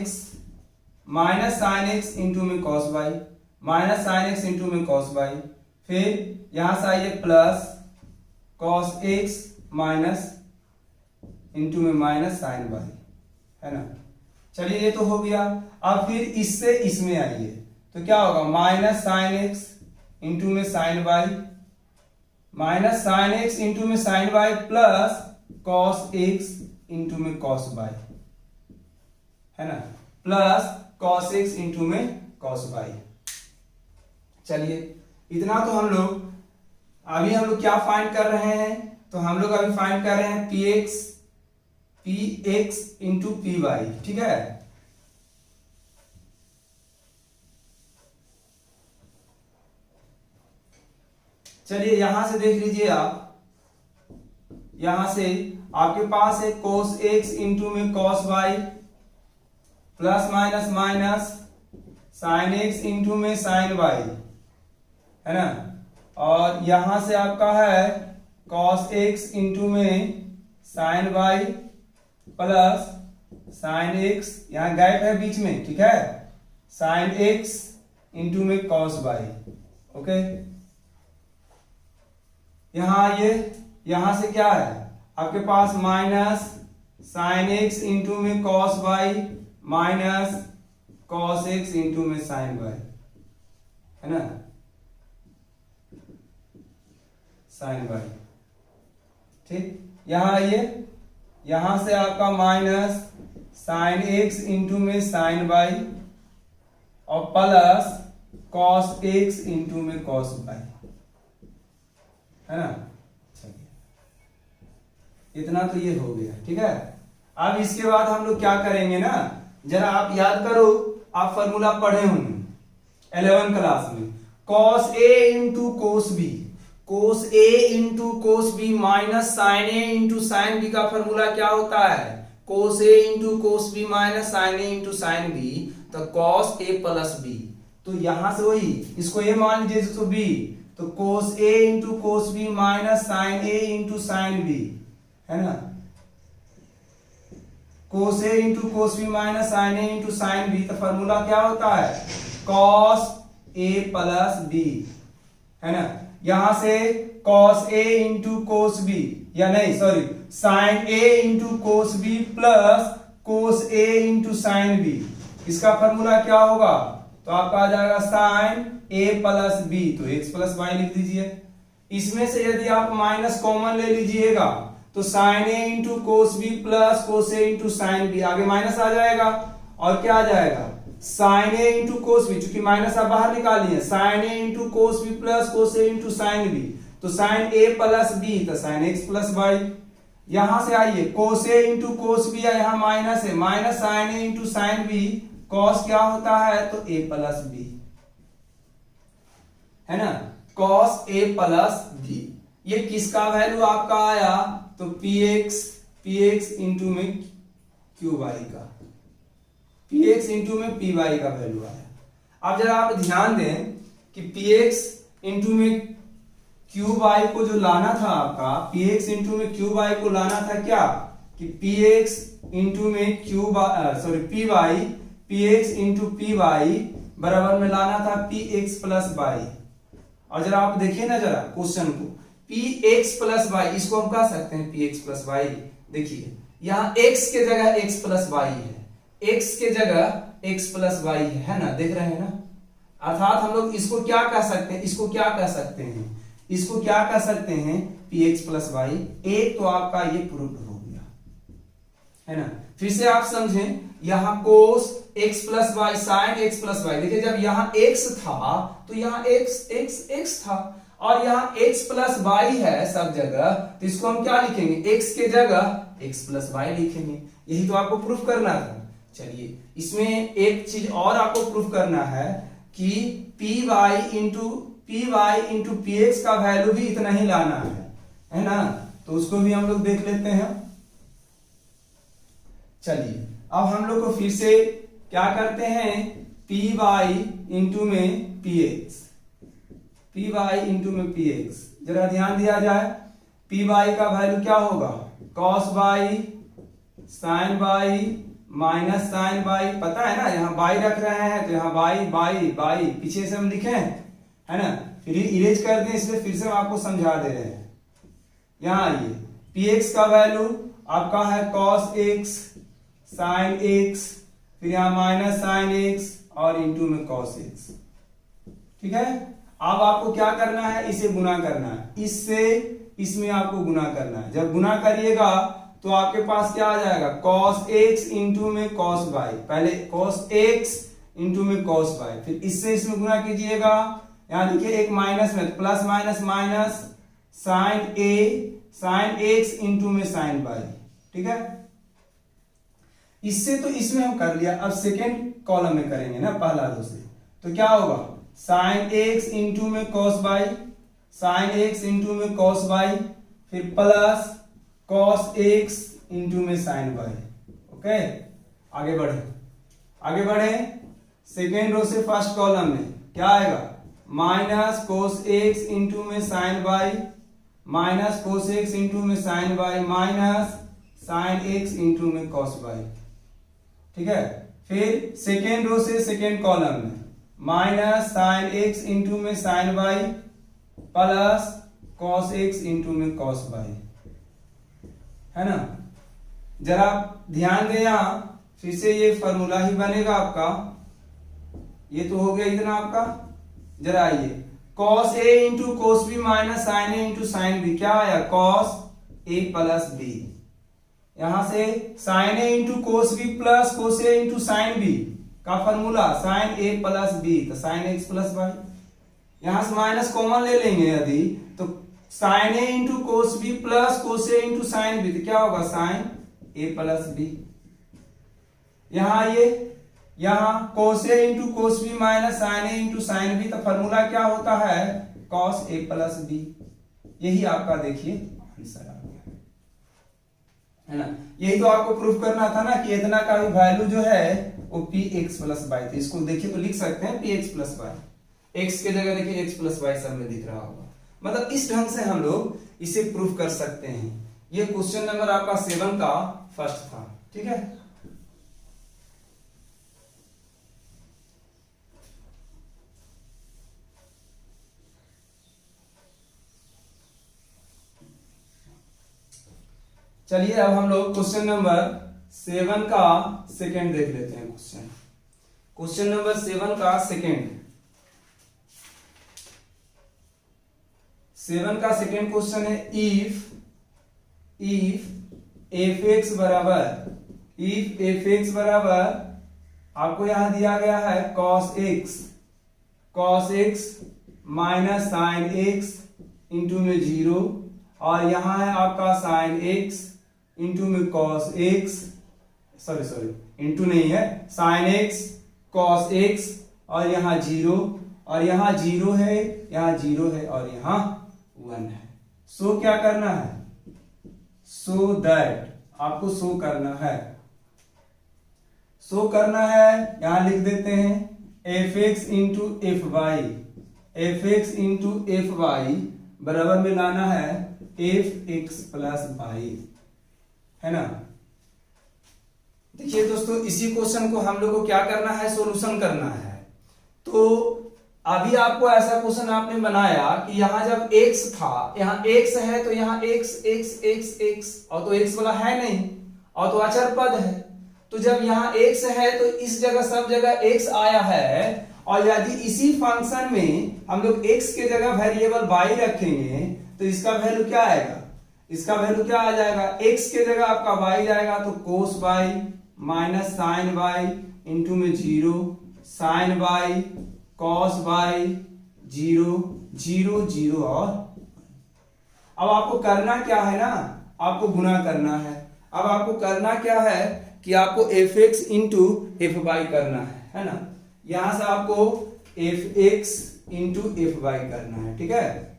x इंटू में cos y, minus sin x into में cos y, फिर यहां से आइए plus cos x minus into में माइनस sin y, है ना। चलिए ये तो हो गया। अब फिर इससे इसमें आइए तो क्या होगा, माइनस sin x इंटू में sin y, minus sin x into में sin y plus cos x into में cos y, है ना, प्लस cos x इंटू में cos y। चलिए इतना तो हम लोग अभी क्या फाइंड कर रहे हैं, तो हम लोग अभी फाइंड कर रहे हैं px इंटू py, ठीक है। चलिए यहां से देख लीजिए आप, यहां से आपके पास है cos x इंटू में cos y plus minus minus sin x into में sin y, है ना। और यहां से आपका है cos x इंटू में sin y plus sin x, यहां गैप है बीच में, ठीक है, sin x इंटू में cos y। ओके, यहां से क्या है आपके पास माइनस sin x इंटू में cos y minus cos x into में sin y, है ना, sin y, ठीक। यहां से आपका माइनस sin x इंटू में sin y और प्लस cos x इंटू में cos y, है ना। इतना तो ये हो गया, ठीक है। अब इसके बाद हम लोग क्या करेंगे ना, जरा आप याद करो, आप फॉर्मूला पढ़े होंगे 11th क्लास में, cos a into cos b, cos a into cos b minus sin a into sin b का फॉर्मूला क्या होता है, cos a into cos b minus sin a into sin b, तो cos a plus b, तो यहां से वही इसको a मान लीजिए, इसको b, तो cos a into cos b minus sin a into sin b, है ना, cos a into cos b minus sin a into sin b, तो फॉर्मूला क्या होता है cos a प्लस b, है ना, यहां से cos a into cos b, या नहीं sorry sin a into cos b plus cos a into sin b, इसका फॉर्मूला क्या होगा, तो आपका आ जाएगा sin a प्लस b, तो x प्लस y लिख दीजिए। इसमें से यदि आप माइनस कॉमन ले लीजिएगा तो sin a into cos b plus cos a into sin b, आगे माइनस आ जाएगा और क्या आ जाएगा sin a into cos b, चूंकि माइनस आप बाहर निकालिए, sin a into cos b plus cos a into sin b, तो sin a प्लस b, तो sin x प्लस y। यहां से आइए cos a into cos b, यहां माइनस है, minus sin a into sin b, cos क्या होता है तो a प्लस b, है ना, cos a प्लस b। ये किसका वैल्यू आपका आया, तो px इंटू में qy का, px इंटू में py का वैल्यू आया। अब जरा आप ध्यान दें कि px इंटू में qy को जो लाना था आपका, px इंटू में qy को लाना था क्या, कि px इंटू में px इंटू py बराबर में लाना था px प्लस y। और जरा आप देखिए ना जरा क्वेश्चन को, px प्लस y, इसको हम कह सकते हैं px प्लस y। देखिए यहाँ x के जगह x प्लस y है, x के जगह x प्लस y है ना, देख रहे हैं ना, अर्थात हम लोग इसको क्या कह सकते हैं, इसको क्या कह सकते हैं, इसको क्या कह सकते हैं px प्लस y। एक तो आपका ये प्रूफ हो गया, है ना। फिर से आप समझें, यहाँ cos x plus y sin x plus y, देखिए जब यहाँ x था तो यहाँ x था, और यहाँ x प्लस y है सब जगह, तो इसको हम क्या लिखेंगे, x के जगह x प्लस y लिखेंगे। यही तो आपको प्रूफ करना था। चलिए इसमें एक चीज और आपको प्रूफ करना है कि py इंटू px का वैल्यू भी इतना ही लाना है ना, तो उसको भी हम लोग देख लेते हैं। चलिए अब हम लोग को फिर से क्या करते हैं, py इंटू में px, जरा ध्यान दिया जाए, py का वैल्यू क्या होगा, cos y sin y minus sin y, पता है ना, यहाँ y रख रहे हैं तो यहाँ y पीछे से हम लिखे है ना, फिर इरेज कर दें, इसलिए फिर से हम आपको समझा दे रहे हैं। यहाँ आइए, px का वैल्यू आपका है cos x sin x, फिर यहाँ माइनस sin x और इंटू में cos x, ठीक है। अब आपको क्या करना है, इसे गुना करना है, इससे इसमें आपको गुना करना है। जब गुना करिएगा तो आपके पास क्या आ जाएगा, cos x इंटू में cos y, पहले cos x इंटू में cos y, फिर इससे इसमें गुना कीजिएगा, यहाँ लिखिए एक माइनस में, plus minus minus sin x into में sin y, ठीक है। इससे तो इसमें हम कर लिया, अब सेकेंड कॉलम में करेंगे ना, पहला रो से, तो क्या होगा sin x इंटू में cos y, sin x into में cos y, फिर प्लस cos x इंटू में sin y। ओके, आगे बढ़े सेकेंड रो से फर्स्ट कॉलम में क्या आएगा, माइनस cos x इंटू में sin y, minus cos x into में sin y, minus sin x into में cos y, ठीक है। फिर सेकेंड रो से सेकेंड कॉलम में माइनस sin x इंटू में sin y plus cos x into में cos y, है ना। जरा ध्यान दें, यहां फिर से ये फॉर्मूला ही बनेगा आपका, ये तो हो गया इतना आपका। जरा आइए, cos a into cos b minus sin a into sin b, क्या आया cos a प्लस b, यहां से sin a into cos b plus cos a into sin b का formula sin a plus b, तो sin x plus y। यहां से minus common ले लेंगे यदि, तो sin a into cos b plus cos a into sin b, तो क्या होगा sin a प्लस b। यहां आइए, यहां cos a into cos b minus sin a into sin b, तो फॉर्मूला क्या होता है cos a प्लस b। यही आपका देखिए आंसर आ गया। है ना। यही तो आपको प्रूफ करना था ना कि इतना का भी वैल्यू जो है वो पी एक्स प्लस वाई। तो इसको देखिए तो लिख सकते हैं P X plus Y. X के जगह देखिए एक्स प्लस वाई सब में दिख रहा होगा। मतलब इस ढंग से हम लोग इसे प्रूफ कर सकते हैं। ये क्वेश्चन नंबर आपका 7 का फर्स्ट था। ठीक है, चलिए अब हम लोग क्वेश्चन नंबर 7 का सेकंड देख लेते हैं। क्वेश्चन नंबर 7 का सेवन का सेकंड क्वेश्चन है इफ एफ एक्स बराबर आपको यहां दिया गया है cos x minus sine x into में 0, और यहां है आपका साइन एक्स इंटू में कॉस एक्स, सॉरी इंटू नहीं है, साइन एक्स कॉस एक्स, और यहां 0, और यहां 0 है, यहां 0 है, और यहां 1 है। सो क्या करना है, सो दैट आपको शो करना है, यहां लिख देते हैं F X into F Y बराबर में लाना है एफ एक्स प्लस वाई, है ना। देखिए दोस्तों, इसी क्वेश्चन को हम लोग को क्या करना है, सॉल्यूशन करना है। तो अभी आपको ऐसा क्वेश्चन आपने बनाया कि यहां जब x था, यहां x है तो यहां x और तो x वाला है नहीं, और तो अचर पद है। तो जब यहां x है तो इस जगह सब जगह x आया है, और यदि इसी फंक्शन में हम लोग x के जगह वेरिएबल y रखेंगे तो इसका वैल्यू क्या आएगा, इसका वैल्यू क्या आ जाएगा, x के जगह आपका y जाएगा तो cos y minus sine y into में 0, साइन y कॉस y 0 0 0 और अब आपको करना क्या है ना, आपको गुना करना है। अब आपको करना क्या है कि आपको F X into F Y करना है ना। यहां से आपको F X into F Y करना है, ठीक है।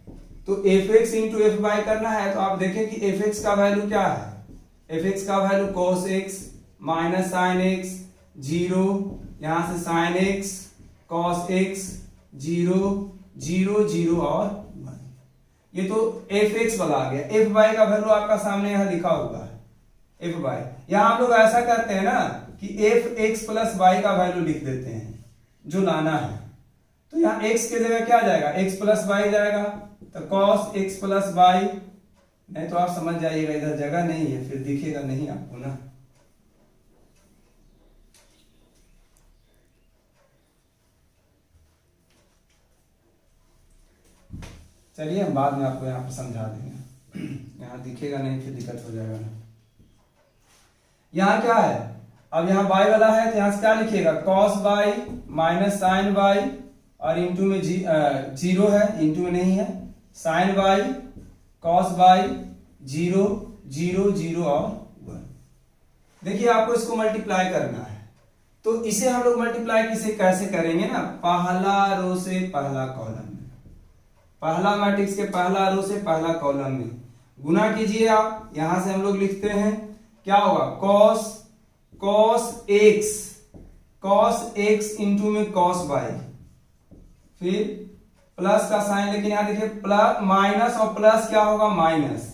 तो F X into F Y करना है तो आप देखें कि एफ एक्स का वैल्यू क्या है, एफ एक्स का value cos x minus sine x 0, यहां से साइन एक्स कॉस एक्स 0 0 0 और 1। ये तो एफ एक्स वाला आ गया। एफ वाई का वैल्यू आपका सामने यहां लिखा हुआ है, एफ वाई। यहां हम लोग ऐसा करते हैं ना कि एफ एक्स प्लस वाई का वैल्यू लिख देते हैं जो लाना है। तो यहां एक्स के जगह क्या जाएगा, एक्स प्लस वाई जाएगा, तो कॉस एक्स प्लस वाई, नहीं तो आप समझ जाइएगा इधर जगह नहीं है फिर दिखेगा नहीं आपको ना। चलिए हम बाद में आपको यहाँ पर समझा देंगे, यहाँ दिखेगा नहीं फिर दिक्कत हो जाएगा ना। यहाँ क्या है, अब यहाँ y वाला है तो यहाँ से क्या लिखिएगा, cos y minus sine y, और इंटू में 0 है, इंटू में नहीं है, साइन y cos y 0 0 0 और 1। देखिए आपको इसको मल्टीप्लाई करना है, तो इसे हम लोग मल्टीप्लाई किसे कैसे करेंगे ना, पहला रो से पहला कॉलम में, पहला मैट्रिक्स के पहला रो से पहला कॉलम में गुना कीजिए आप। यहां से हम लोग लिखते हैं क्या होगा, कॉस एक्स इंटू में कॉस वाई, फिर प्लस का साइन, लेकिन यहां देखिए प्लस माइनस और प्लस क्या होगा माइनस,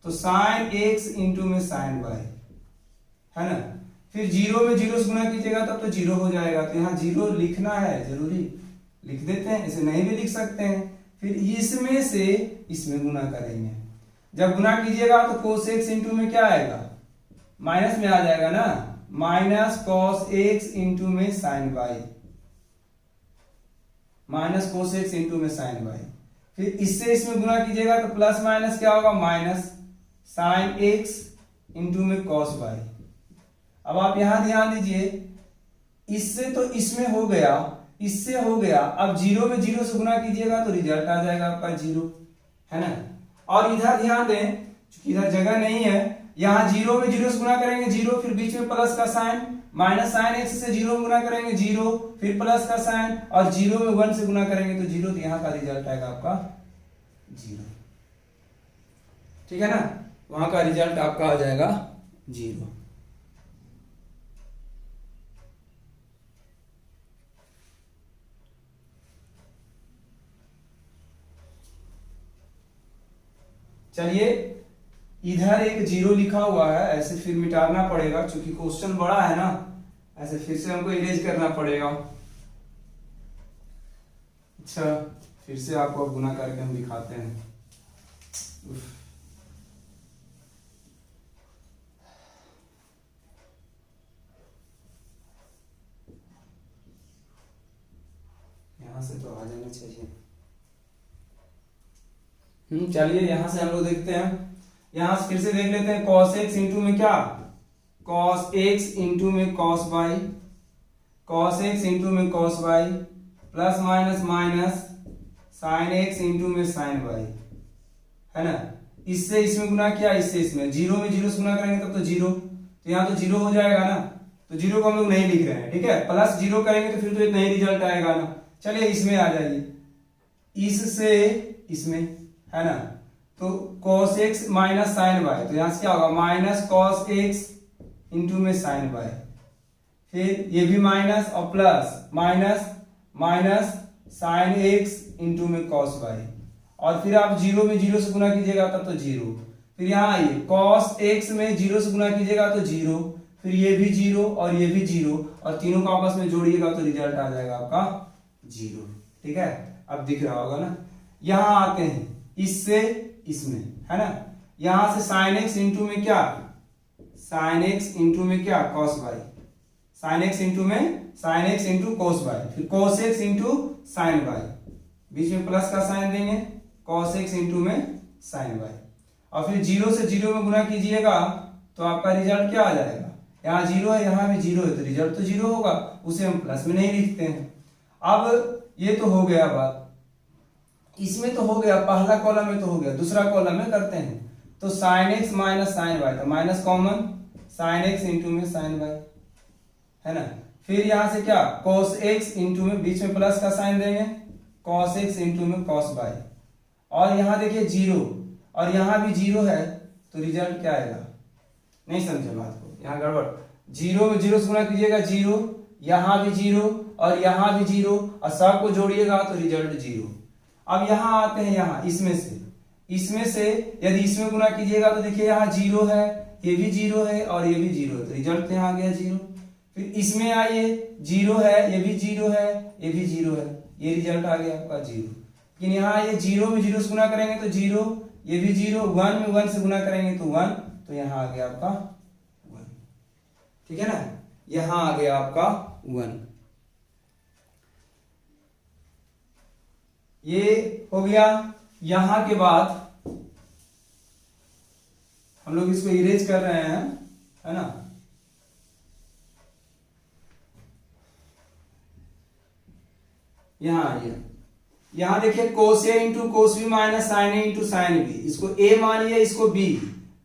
तो साइन एक्स इंटू में साइन वाई, है ना। फिर 0 में 0 से गुना कीजिएगा तब तो 0 हो जाएगा, तो यहाँ 0 लिखना है, जरूरी लिख देते हैं, इसे नहीं भी लिख सकते हैं। फिर इसमें से इसमें गुना करेंगे, जब गुना कीजिएगा तो कोस एक्स इंटू में क्या आएगा, माइनस में आ जाएगा ना, माइनस कॉस एक्स इंटू में sine Y, minus cos X into में साइन वाई। फिर इससे इसमें गुना कीजिएगा तो प्लस माइनस क्या होगा, माइनस साइन एक्स इंटू में कॉस वाई। अब आप यहां ध्यान दीजिए, इससे तो इसमें हो गया, इससे हो गया, अब 0 में 0 से गुना कीजिएगा तो रिजल्ट आ जाएगा आपका 0, है ना। और इधर ध्यान दें, क्योंकि इधर जगह नहीं है, यहां 0 में 0 से गुना करेंगे 0, फिर बीच में प्लस का साइन, माइनस साइन एक्स से 0 में गुना करेंगे 0, फिर प्लस का साइन, और 0 में 1 से गुना करेंगे तो 0, तो यहां का रिजल्ट आएगा आपका 0, ठीक है ना। वहां का रिजल्ट आपका आ जाएगा 0। चलिए इधर एक 0 लिखा हुआ है, ऐसे फिर मिटाना पड़ेगा क्योंकि क्वेश्चन बड़ा है ना, ऐसे फिर से हमको इरेज करना पड़ेगा। अच्छा फिर से आपको गुना करके हम दिखाते हैं। यहां से तो आ जाना चाहिए। चलिए यहां से हम लोग देखते हैं, यहां से फिर से देख लेते हैं। cos x इंटू में क्या, cos x इंटू में cos y, cos x into में cos y plus minus minus sin x into में sin y, है ना। इससे इसमें गुना किया, इससे इसमें, जीरो में जीरो से गुना करेंगे तब तो जीरो, तो यहाँ तो जीरो हो जाएगा ना, तो जीरो को हम लोग नहीं लिख रहे हैं, ठीक है। प्लस जीरो करेंगे तो फिर तो इतना ही रिजल्ट आएगा ना। चलिए इसमें आ जाइए, इससे इसमें, है ना। तो cos x minus sine Y, तो यहां से क्या होगा, माइनस cos x इंटू में साइन वाई, फिर ये भी माइनस और plus minus minus sine x into में cos y, और फिर आप जीरो में जीरो से गुना कीजिएगा तब तो जीरो, फिर यहाँ आइए cos x में जीरो से गुना कीजिएगा तो जीरो, फिर ये भी जीरो और ये भी जीरो, और तीनों को आपस में जोड़िएगा तो रिजल्ट आ जाएगा आपका जीरो, ठीक है। अब दिख रहा होगा ना। यहां आते हैं, इससे इसमें, है ना। यहां से sin x इंटू में क्या, sin x इंटू में क्या, cos y, sin x into में sin x into cos y, फिर cos x into sin y, बीच में प्लस का साइन देंगे, cos x इंटू में sin y, और फिर जीरो से जीरो में गुना कीजिएगा तो आपका रिजल्ट क्या आ जाएगा, यहाँ जीरो है यहाँ भी जीरो है तो रिजल्ट तो जीरो होगा, उसे हम प्लस में नहीं लिखते हैं। अब ये तो हो गया बात, इसमें तो हो गया, पहला कॉलम में तो हो गया, दूसरा कॉलम में करते हैं। तो sin x minus sine Y, तो minus common, sin x into में sin y, है ना। फिर यहां से क्या, cos x इंटू में बीच में प्लस का साइन देंगे, cos x इंटू में cos y, और यहां देखिए जीरो और यहां भी जीरो है तो रिजल्ट क्या आएगा, नहीं समझे बात को, यहाँ गड़बड़, जीरो में जीरो से गुना कीजिएगा जीरो, यहां भी जीरो और यहां भी जीरो, और सब को जोड़िएगा तो रिजल्ट जीरो। अब यहां आते हैं, यहां इसमें से यदि इसमें गुना कीजिएगा तो देखिए यहाँ जीरो है, ये भी जीरो है और ये भी जीरो है, तो रिजल्ट यहाँ आ गया जीरो। फिर इसमें आइए, जीरो है, ये भी जीरो है, ये भी जीरो है, ये रिजल्ट आ गया आपका जीरो। लेकिन यहाँ ये जीरो में जीरो से गुना करेंगे तो जीरो, ये भी जीरो, वन में वन से गुना करेंगे तो वन, तो यहाँ आ गया आपका वन, ठीक है ना, यहाँ आ गया आपका वन। ये हो गया। यहां के बाद हम लोग इसको इरेज कर रहे हैं, है ना। यहां आइए, यहां देखिए cos a into cos B minus sine A into sine B, इसको a मानिए इसको b,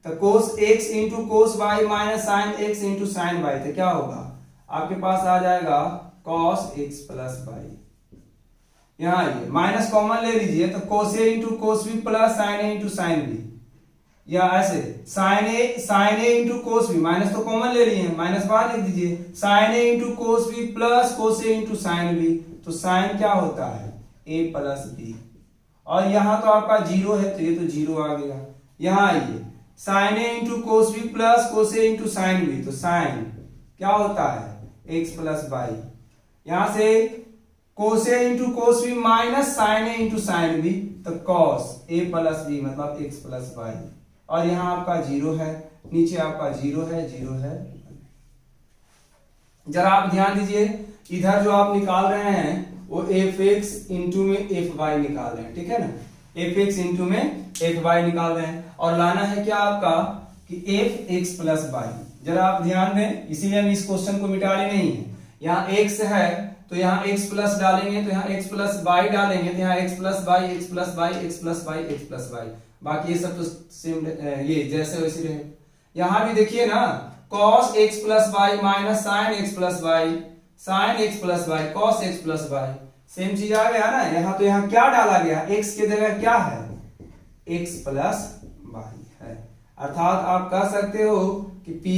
तो cos x into cos y minus sine x into sine y, तो क्या होगा आपके पास आ जाएगा cos x प्लस y। यहाँ आइए माइनस कॉमन ले लीजिए, तो cos a into cos B plus sine A into sine B, या ऐसे sine A into cos B, minus तो कॉमन ले लिए, माइनस बाहर लिख दीजिए, sine A into cos B plus cos A into sine B, तो साइन क्या होता है a प्लस बी, और यहाँ तो आपका जीरो है तो ये तो जीरो आ गया। यहाँ आइए, sine A into cos B plus cos A into sine B, तो साइन क्या होता है x प्लस वाई, यहां से cos a into cos B minus sine A into sine B, तो cos a प्लस बी मतलब x प्लस वाई, और यहाँ आपका जीरो है, नीचे आपका जीरो है, जीरो है। जरा आप ध्यान दीजिए, इधर जो आप निकाल रहे हैं वो fx इंटू में fy निकाल रहे हैं, ठीक है ना, fx इंटू में fy निकाल रहे हैं, और लाना है क्या आपका कि fx प्लस y। जरा आप ध्यान दें, इसीलिए हम इस क्वेश्चन को मिटा रहे नहीं है। यहाँ x है तो यहाँ x प्लस डालेंगे, तो यहाँ x प्लस y डालेंगे, तो यहाँ x plus y, x plus y, x plus y, x plus y, बाकी ये सब तो सेम, ये जैसे वैसे रहे। यहाँ भी देखिए ना, cos x plus y minus sine x plus y, sine x plus y, cos x plus y, same चीज आ गया ना। यहाँ तो यहाँ क्या डाला गया, x की जगह क्या है, x प्लस y है, अर्थात आप कह सकते हो कि P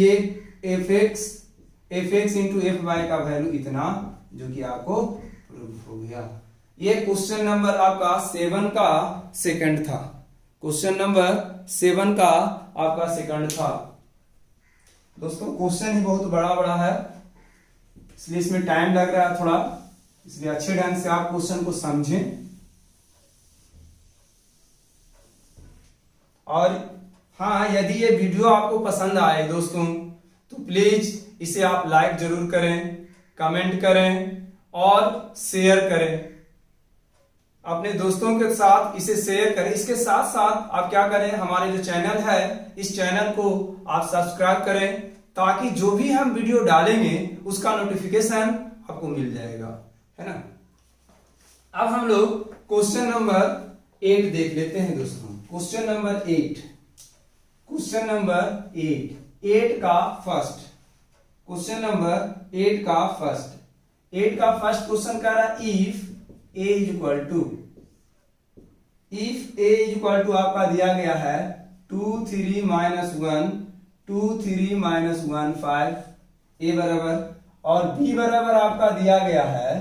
F X into F Y का वैल्यू इतना, जो कि आपको प्रूफ हो गया। ये क्वेश्चन नंबर आपका 7 का सेकंड था। क्वेश्चन नंबर 7 का आपका सेकंड था। दोस्तों क्वेश्चन ही बहुत बड़ा बड़ा है, इसलिए इसमें टाइम लग रहा है थोड़ा, इसलिए अच्छे ढंग से आप क्वेश्चन को समझें। और हाँ, यदि ये वीडियो आपको पसंद आए दोस्तों, तो प्लीज इसे आप लाइक जरूर करें, कमेंट करें और शेयर करें अपने दोस्तों के साथ, इसे शेयर करें। इसके साथ साथ आप क्या करें, हमारे जो चैनल है इस चैनल को आप सब्सक्राइब करें, ताकि जो भी हम वीडियो डालेंगे उसका नोटिफिकेशन आपको मिल जाएगा, है ना। अब हम लोग क्वेश्चन नंबर 8 देख लेते हैं दोस्तों। क्वेश्चन नंबर 8, क्वेश्चन नंबर 8 का फर्स्ट, क्वेश्चन नंबर 8 का फर्स्ट क्वेश्चन कह रहा है इफ a इक्वल टू आपका दिया गया है 2 3 -1 2 3 -1 5 a बराबर, और b बराबर आपका दिया गया है,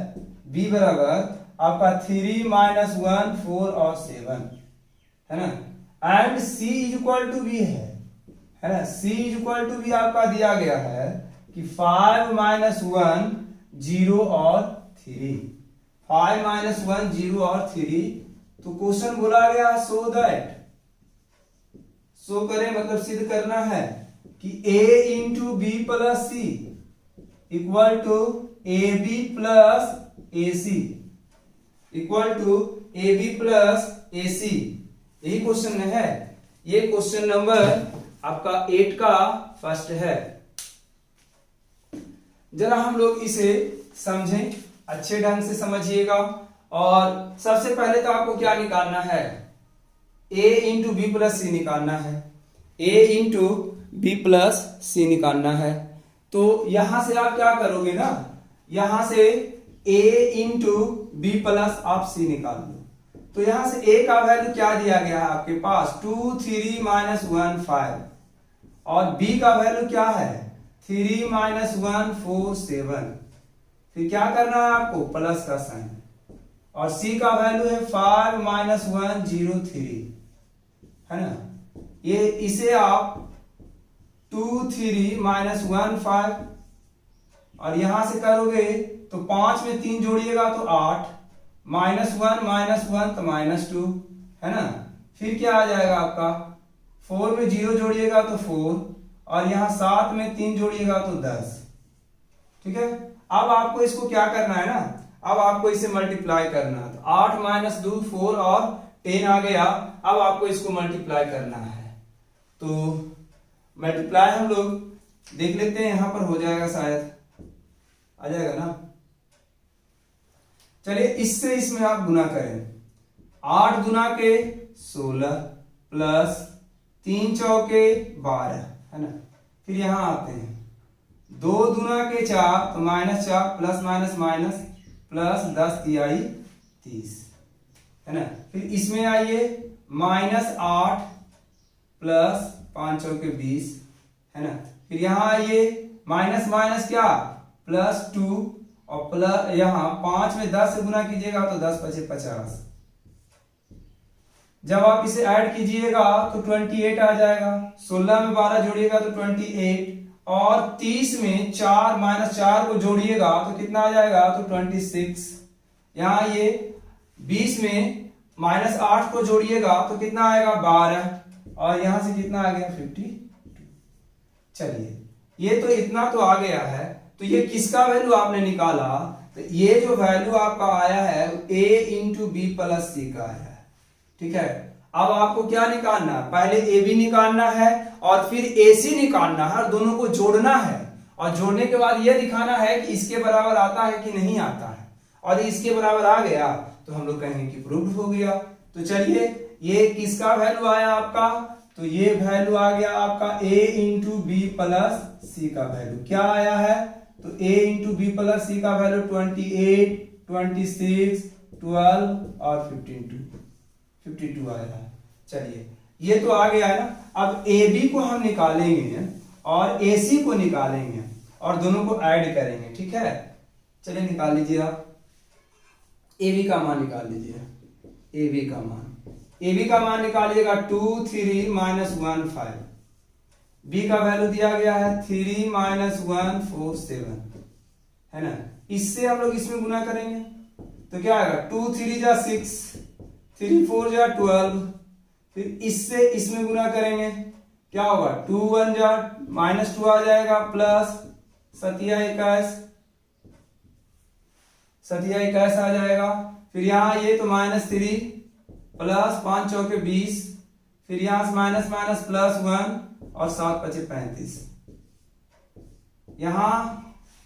b बराबर आपका 3 -1 4 और 7, है ना। And c equal to b है ना, c इक्वल टू b आपका दिया गया है कि 5 -1 0 और 3, 5 -1 0 और 3। तो क्वेश्चन बोला गया सो दैट, सो करें मतलब सिद्ध करना है कि a into B plus C equal to A B plus A C, equal to A B plus A C. यही क्वेश्चन है, ये क्वेश्चन नंबर आपका 8 का फर्स्ट है। जरा हम लोग इसे समझें, अच्छे ढंग से समझिएगा। और सबसे पहले तो आपको क्या निकालना है, a इंटू बी प्लस सी निकालना है, a इंटू बी प्लस सी निकालना है। तो यहां से आप क्या करोगे ना, यहां से a इंटू बी प्लस आप c निकाल लो। तो यहां से a का वैल्यू क्या दिया गया है आपके पास 2 3 -1 5, और b का वैल्यू क्या है 3 -1 4 7। फिर क्या करना है आपको, प्लस का साइन, और c का वैल्यू है 5 -1 0 3, है ना। ये इसे आप 2 3 -1 5, और यहां से करोगे तो 5 में 3 जोड़िएगा तो 8, -1 -1 तो -2, है ना। फिर क्या आ जाएगा आपका, 4 में 0 जोड़िएगा तो 4, और यहां 7 में 3 जोड़िएगा तो 10। ठीक है, अब आपको इसको क्या करना है ना, अब आपको इसे मल्टीप्लाई करना है। तो 8 - 2 4 और 10 आ गया। अब आपको इसको मल्टीप्लाई करना है, तो मल्टीप्लाई हम लोग देख लेते हैं, यहां पर हो जाएगा, शायद आ जाएगा ना। चलिए इससे इसमें आप गुना करें, 8 गुना के 16 प्लस 3 चौके 12, है ना। फिर यहां आते हैं, 2 दूना के 4 तो -4 प्लस माइनस माइनस प्लस 10 तिहाई 30, है ना। फिर इसमें आइए -8 प्लस 5 चौके 20, है ना। फिर यहां आइए माइनस माइनस क्या +2, और प्लस यहां 5 में 10 से गुना कीजिएगा तो 10 × 5 = 50। जब आप इसे ऐड कीजिएगा तो 28 आ जाएगा, 16 में 12 जोड़िएगा तो 28, और 30 में 4 -4 को जोड़िएगा तो कितना आ जाएगा, तो 26। यहां ये 20 में -8 को जोड़िएगा तो कितना आएगा 12, और यहां से कितना आ गया 52। चलिए ये तो इतना तो आ गया है। तो ये किसका वैल्यू आपने निकाला, तो ये जो वैल्यू आपका आया है a इंटू बी प्लस सी का आया है। ठीक है, अब आपको क्या निकालना है, पहले ए बी निकालना है और फिर ए सी निकालना है, और दोनों को जोड़ना है, और जोड़ने के बाद यह दिखाना है कि इसके बराबर आता है कि नहीं आता है, और इसके बराबर आ गया तो हम लोग कहेंगे कि प्रूव्ड हो गया। तो चलिए ये किसका वैल्यू आया आपका, तो ये वैल्यू आ गया आपका a इंटू बी प्लस सी का वैल्यू क्या आया है, तो a इंटू बी प्लस सी का वैल्यू 28 26 12 और 52 आया है। चलिए ये तो आ गया है ना। अब ए बी को हम निकालेंगे, और AC को निकालेंगे और दोनों को ऐड करेंगे, ठीक है। चलिए निकाल लीजिए आप, AB का मान निकाल लीजिए, AB का मान निकालिएगा 2 3 -1 5, B का वैल्यू दिया गया है 3 -1 4 7, है ना। इससे हम लोग इसमें गुना करेंगे तो क्या आएगा, 2 3 जा 6, 3 4 जा 12, फिर इससे इसमें गुना करेंगे क्या होगा, 2 1 जा -2 आ जाएगा, प्लस 7 21 आ जाएगा, फिर यहाँ ये तो -3 प्लस 5 चौके 20, फिर यहाँ से माइनस माइनस प्लस 1 और 7 5 35। यहां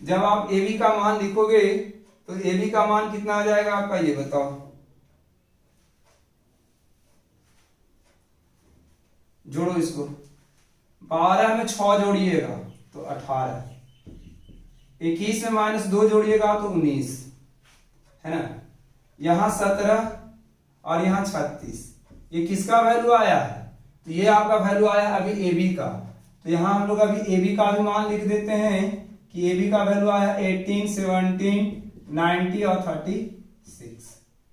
जब आप AB का मान लिखोगे तो AB का मान कितना आ जाएगा आपका, ये बताओ, जोड़ो इसको, 12 में 6 जोड़िएगा तो 18, 21 में -2 जोड़िएगा तो 19, है ना। यहां 17 और यहां 36, ये किसका वैल्यू आया है, तो ये आपका वैल्यू आया अभी AB का। तो यहां हम लोग अभी AB का भी मान लिख देते हैं कि AB का वैल्यू आया 18 17 90 और 36।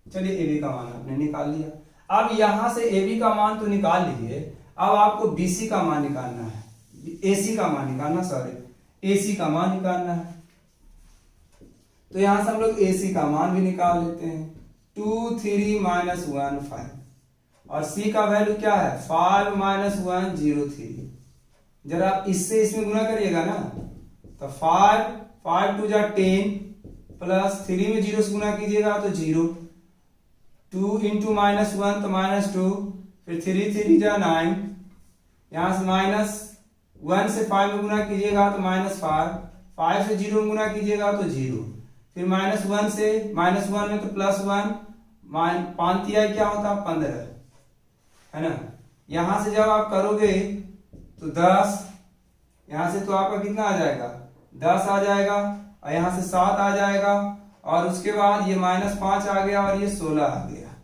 चलिए AB का मान आपने निकाल लिया। अब यहां से AB का मान तो निकाल लीजिए, अब आपको BC का मान निकालना है, AC का मान निकालना, सॉरी AC का मान निकालना है। तो यहां से हम लोग AC का मान भी निकाल लेते हैं, 2 3 -1 5, और C का वैल्यू क्या है 5 -1 0 3। जरा आप इससे इसमें गुना करिएगा ना, तो 5 2 जा 10 प्लस 3 में 0 से गुना कीजिएगा तो 0, 2 इंटू -1 तो -2, फिर 3 3 जा 9, यहां से -1 से 5 में गुना कीजिएगा तो -5, 5 से 0 में गुना कीजिएगा तो 0, फिर -1 से -1 में तो +1, 5 तिया क्या होता 15, है ना। यहां से जब आप करोगे तो 10, यहां से तो आपका कितना आ जाएगा 10 आ जाएगा, और यहां से 7 आ जाएगा, और उसके बाद ये -5 आ गया और ये 16 आ गया।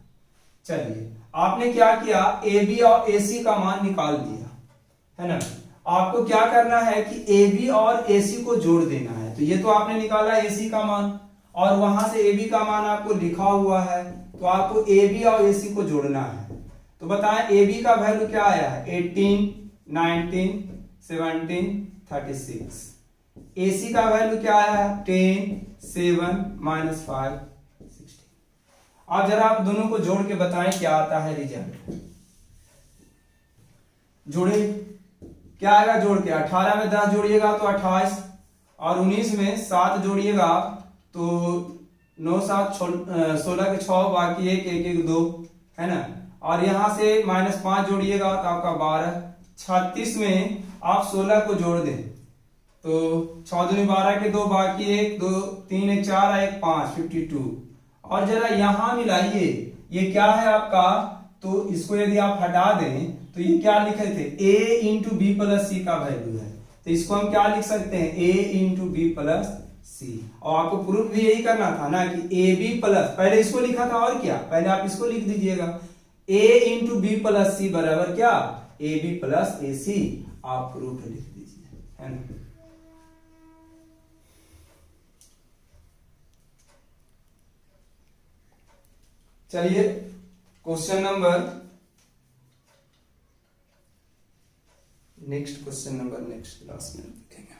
चलिए आपने क्या किया, AB और AC का मान निकाल दिया, है ना। आपको क्या करना है कि AB और AC को जोड़ देना है। तो ये तो आपने निकाला AC का मान, और वहां से AB का मान आपको लिखा हुआ है, तो आपको AB और AC को जोड़ना है। तो बताएं AB का वैल्यू क्या आया है 18 19 17 36, AC का वैल्यू क्या आया है 10 7 -5 16। अब जरा आप दोनों को जोड़ के बताएं क्या आता है रिजल्ट। जोड़े, क्या आएगा जोड़ के, 18 में 10 जोड़िएगा तो 28, और 19 में 7 जोड़िएगा तो 9 7 16 के 6, बाकी 1 1 1 2, है ना। और यहां से -5 जोड़िएगा तो आपका 12, 36 में आप 16 को जोड़ दें तो 6 दूनी 12 के 2, बाकी 1 2 3 1 4 1 5 52। और जरा यहां मिलाइए, ये क्या है आपका, तो इसको यदि आप हटा दें तो ये क्या लिखे थे A into B plus C का वैल्यू है, तो इसको हम क्या लिख सकते हैं A into B plus C। और आपको प्रूफ भी यही करना था ना कि AB प्लस, पहले इसको लिखा था और क्या, पहले आप इसको लिख दीजिएगा A into B plus C बराबर क्या AB प्लस AC, आप प्रूफ लिख दीजिए, है ना। चलिए क्वेश्चन नेक्स्ट क्लास में देखेंगे।